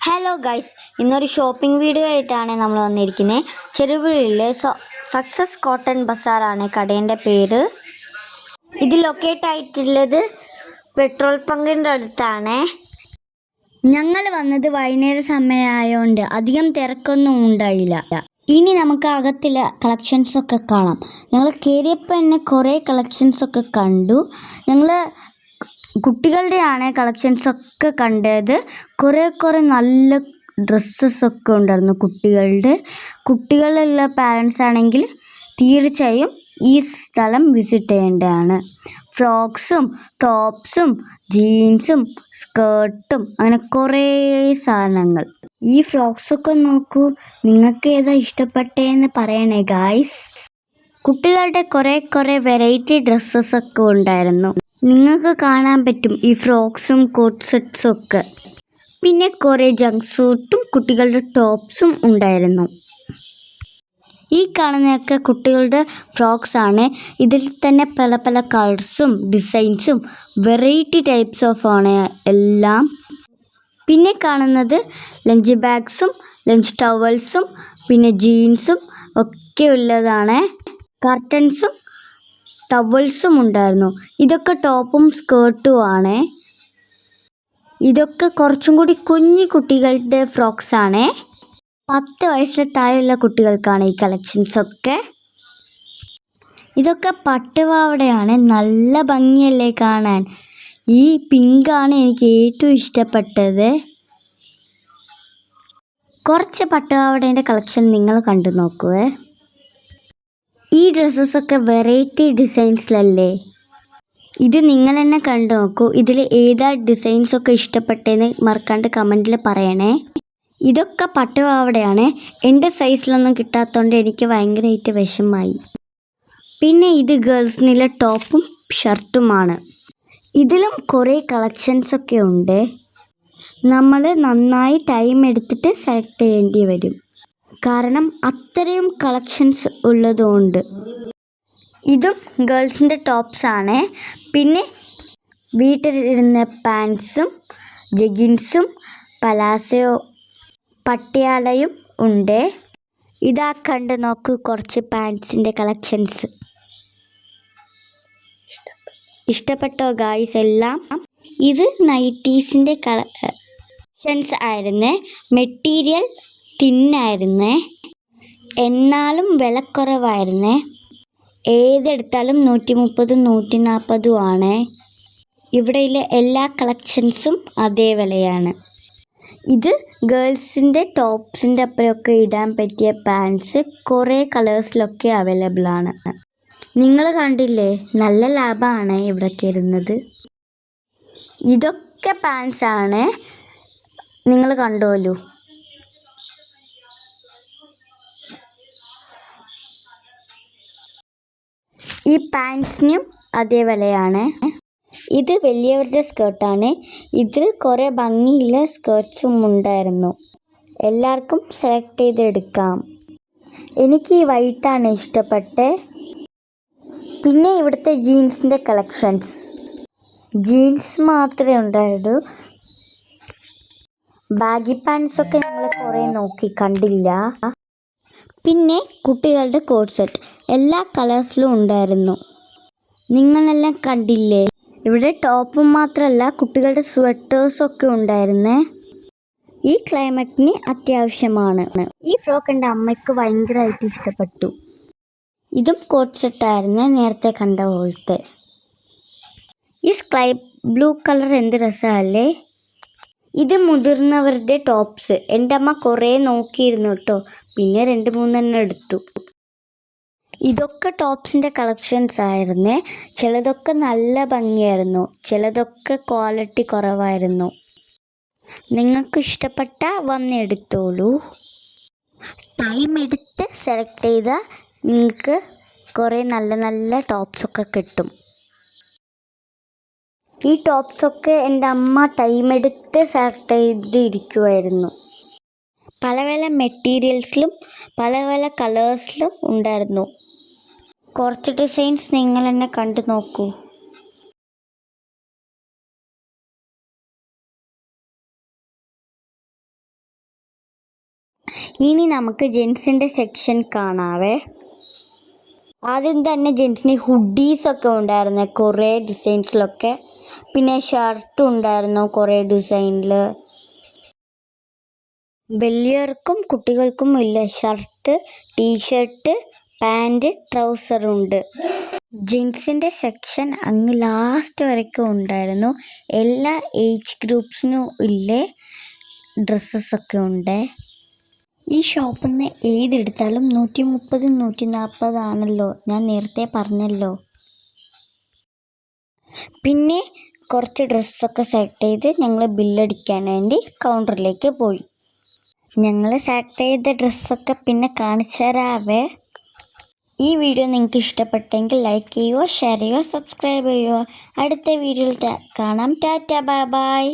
Hello guys, ഇന്നൊരു shopping video ആയിട്ടാണ് നമ്മൾ വന്നിരിക്കുന്നത്. ചെറുപുഴയിലെ സക്സസ് കോട്ടൺ ബസാറാണ് കടേൻ്റെ പേര്. ഇത് ലൊക്കേറ്റ് ആയിട്ടുള്ളത് പെട്രോൾ പമ്പിൻ്റെ അടുത്താണ്. ഞങ്ങൾ വന്നത് വൈകുന്നേര സമയമായതുകൊണ്ട് അധികം തിരക്കൊന്നും ഉണ്ടായില്ല. ഇനി നമുക്ക് അകത്തിലെ കളക്ഷൻസൊക്കെ കാണാം. ഞങ്ങൾ കയറിയപ്പോൾ തന്നെ കുറേ കളക്ഷൻസൊക്കെ കണ്ടു. ഞങ്ങൾ കുട്ടികളുടെയാണ് കളക്ഷൻസൊക്കെ കണ്ടത്. കുറേ നല്ല ഡ്രസ്സസൊക്കെ ഉണ്ടായിരുന്നു കുട്ടികളുള്ള പാരൻസ് ആണെങ്കിൽ തീർച്ചയായും ഈ സ്ഥലം വിസിറ്റ് ചെയ്യേണ്ടതാണ്. ഫ്രോക്സും ടോപ്സും ജീൻസും സ്കേർട്ടും അങ്ങനെ കുറേ സാധനങ്ങൾ. ഈ ഫ്രോക്സൊക്കെ നോക്കൂ, നിങ്ങൾക്ക് ഏതാ ഇഷ്ടപ്പെട്ടതെന്ന് പറയണേ ഗായ്സ്. കുട്ടികളുടെ കുറേ വെറൈറ്റി ഡ്രസ്സസൊക്കെ ഉണ്ടായിരുന്നു. നിങ്ങൾക്ക് കാണാൻ പറ്റും ഈ ഫ്രോക്സും കോട്ട് സെറ്റ്സും ഒക്കെ. പിന്നെ കുറേ ജങ്ക് സൂട്ടും കുട്ടികളുടെ ടോപ്സും ഉണ്ടായിരുന്നു. ഈ കാണുന്നതൊക്കെ കുട്ടികളുടെ ഫ്രോക്സ് ആണ്. ഇതിൽ തന്നെ പല കളേഴ്സും ഡിസൈൻസും വെറൈറ്റി ടൈപ്സ് ഓഫ് ആണ് എല്ലാം. പിന്നെ കാണുന്നത് ലഞ്ച് ബാഗ്സും ലഞ്ച് ടവൽസും പിന്നെ ജീൻസും ഒക്കെ ഉള്ളതാണ്. കർട്ടൻസും ടവൽസും ഉണ്ടായിരുന്നു. ഇതൊക്കെ ടോപ്പും സ്കേർട്ടും ആണ്. ഇതൊക്കെ കുറച്ചും കൂടി കുഞ്ഞു കുട്ടികളുടെ ഫ്രോക്സ് ആണ്. 10 വയസ്സിന് താഴെയുള്ള കുട്ടികൾക്കാണ് ഈ കളക്ഷൻസൊക്കെ. ഇതൊക്കെ പട്ടുപാവാടയാണ്. നല്ല ഭംഗിയല്ലേ കാണാൻ. ഈ പിങ്കാണ് എനിക്ക് ഏറ്റവും ഇഷ്ടപ്പെട്ടത്. കുറച്ച് പട്ടുപാവാടേൻ്റെ കളക്ഷൻ നിങ്ങൾ കണ്ടു നോക്കുവേ. ഈ ഡ്രസ്സസൊക്കെ വെറൈറ്റി ഡിസൈൻസിലല്ലേ. ഇത് നിങ്ങൾ തന്നെ കണ്ടു നോക്കൂ. ഇതിൽ ഏതാ ഡിസൈൻസൊക്കെ ഇഷ്ടപ്പെട്ടതെന്ന് മറക്കാണ്ട് കമൻറ്റിൽ പറയണേ. ഇതൊക്കെ പട്ടുപാവാടയാണ്. എൻ്റെ സൈസിലൊന്നും കിട്ടാത്തതുകൊണ്ട് എനിക്ക് ഭയങ്കരമായിട്ട് വിഷമമായി. പിന്നെ ഇത് ഗേൾസിനുള്ള ടോപ്പും ഷർട്ടുമാണ്. ഇതിലും കുറേ കളക്ഷൻസൊക്കെ ഉണ്ട്. നമ്മൾ നന്നായി ടൈം എടുത്തിട്ട് സെലക്ട് ചെയ്യേണ്ടി വരും, കാരണം അത്രയും കളക്ഷൻസ് ഉള്ളതുകൊണ്ട്. ഇതും ഗേൾസിൻ്റെ ടോപ്സാണ്. പിന്നെ വീട്ടിലിടുന്ന പാൻസും ജഗിൻസും പലാസയോ പട്ടിയാലയും ഉണ്ട്. ഇതാ കണ്ട് നോക്കൂ കുറച്ച് പാൻസിൻ്റെ കളക്ഷൻസ്. ഇഷ്ടപ്പെട്ടോ ഗായ്സ് എല്ലാം? ഇത് നൈറ്റീസിൻ്റെ കളക്ഷൻസ് ആയിരുന്നു. മെറ്റീരിയൽ തിന്നായിരുന്നു, എന്നാലും വിലക്കുറവായിരുന്നു. ഏതെടുത്താലും 130 140 ആണ്. ഇവിടെയുള്ള എല്ലാ കളക്ഷൻസും അതേ വിലയാണ്. ഇത് ഗേൾസിൻ്റെ ടോപ്സിൻ്റെ അപ്പുറമൊക്കെ ഇടാൻ പറ്റിയ പാൻസ് കുറേ കളേഴ്സിലൊക്കെ അവൈലബിൾ ആണ്. നിങ്ങൾ കണ്ടില്ലേ, നല്ല ലാഭമാണ് ഇവിടെ കയറുന്നത്. ഇതൊക്കെ പാൻസാണ്, നിങ്ങൾ കണ്ടോലൂ. ഈ പാൻസിനും അതേ വിലയാണ്. ഇത് വലിയവരുടെ സ്കേർട്ടാണ്. ഇതിൽ കുറേ ഭംഗിയുള്ള സ്കേർട്ട്സും ഉണ്ടായിരുന്നു. എല്ലാവർക്കും സെലക്ട് ചെയ്തെടുക്കാം. എനിക്ക് ഈ വൈറ്റാണ് ഇഷ്ടപ്പെട്ടത്. പിന്നെ ഇവിടുത്തെ ജീൻസിൻ്റെ കളക്ഷൻസ്. ജീൻസ് മാത്രമേ ഉണ്ടായുള്ളൂ. ബാഗി പാൻസൊക്കെ നമ്മൾ കുറേ നോക്കി കണ്ടില്ല. പിന്നെ കുട്ടികളുടെ കോട്ട് സെറ്റ് എല്ലാ കളേഴ്സിലും ഉണ്ടായിരുന്നു. നിങ്ങളെല്ലാം കണ്ടില്ലേ. ഇവിടെ ടോപ്പും മാത്രമല്ല കുട്ടികളുടെ സ്വെറ്റേഴ്സൊക്കെ ഉണ്ടായിരുന്നേ. ഈ ക്ലൈമറ്റിന് അത്യാവശ്യമാണ്. ഈ ഫ്രോക്ക് എൻ്റെ അമ്മയ്ക്ക് ഭയങ്കരമായിട്ട് ഇഷ്ടപ്പെട്ടു. ഇതും കോട്ട് സെറ്റായിരുന്നു, നേരത്തെ കണ്ട പോലത്തെ. ഈ സ്കൈ ബ്ലൂ കളർ എന്ത് രസമല്ലേ. ഇത് മുതിർന്നവരുടെ ടോപ്സ്. എൻ്റെ അമ്മ കുറേ നോക്കിയിരുന്നു കേട്ടോ, പിന്നെ 2-3 എടുത്തു. ഇതൊക്കെ ടോപ്സിൻ്റെ കളക്ഷൻസ് ആയിരുന്നു. ചിലതൊക്കെ നല്ല ഭംഗിയായിരുന്നു, ചിലതൊക്കെ ക്വാളിറ്റി കുറവായിരുന്നു. നിങ്ങൾക്ക് ഇഷ്ടപ്പെട്ട വന്നെടുത്തോളൂ. ടൈം എടുത്ത് സെലക്ട് ചെയ്താൽ നിങ്ങൾക്ക് കുറേ നല്ല ടോപ്സൊക്കെ കിട്ടും. ഈ ടോപ്സൊക്കെ എൻ്റെ അമ്മ ടൈം എടുത്ത് സെലക്ട് ചെയ്തിരിക്കുമായിരുന്നു. പല മെറ്റീരിയൽസിലും പല കളേഴ്സിലും ഉണ്ടായിരുന്നു. കുറച്ച് ഡിസൈൻസ് നിങ്ങൾ തന്നെ കണ്ടു നോക്കൂ. ഇനി നമുക്ക് ജെൻസിൻ്റെ സെക്ഷൻ കാണാവേ. ആദ്യം തന്നെ ജെൻസിന് ഹുഡീസൊക്കെ ഉണ്ടായിരുന്നു കുറേ ഡിസൈൻസിലൊക്കെ. പിന്നെ ഷർട്ടും ഉണ്ടായിരുന്നു കുറേ ഡിസൈനിൽ. വലിയവർക്കും കുട്ടികൾക്കും ഇല്ല, ഷർട്ട്, ടീഷർട്ട്, പാൻറ്, ട്രൗസറുണ്ട്. ജെൻസിൻ്റെ സെക്ഷൻ അങ്ങ് ലാസ്റ്റ് വരയ്ക്കും ഉണ്ടായിരുന്നു. എല്ലാ ഏജ് ഗ്രൂപ്പ്സിനും ഇല്ലേ ഡ്രസ്സസൊക്കെ ഉണ്ട്. ഈ ഷോപ്പിൽ നിന്ന് ഏതെടുത്താലും 130 140 ആണല്ലോ, ഞാൻ നേരത്തെ പറഞ്ഞല്ലോ. പിന്നെ കുറച്ച് ഡ്രസ്സൊക്കെ സെലക്ട് ചെയ്ത് ഞങ്ങൾ ബില്ലടിക്കാൻ വേണ്ടി കൗണ്ടറിലേക്ക് പോയി. ഞങ്ങൾ സെലക്ട് ചെയ്ത ഡ്രസ്സൊക്കെ പിന്നെ കാണിച്ചു തരാവേ. ഈ വീഡിയോ നിങ്ങൾക്ക് ഇഷ്ടപ്പെട്ടെങ്കിൽ ലൈക്ക് ചെയ്യുക, ഷെയർ ചെയ്യുക, സബ്സ്ക്രൈബ് ചെയ്യുക. അടുത്ത വീഡിയോയിൽ കാണാം. Tata, bye bye.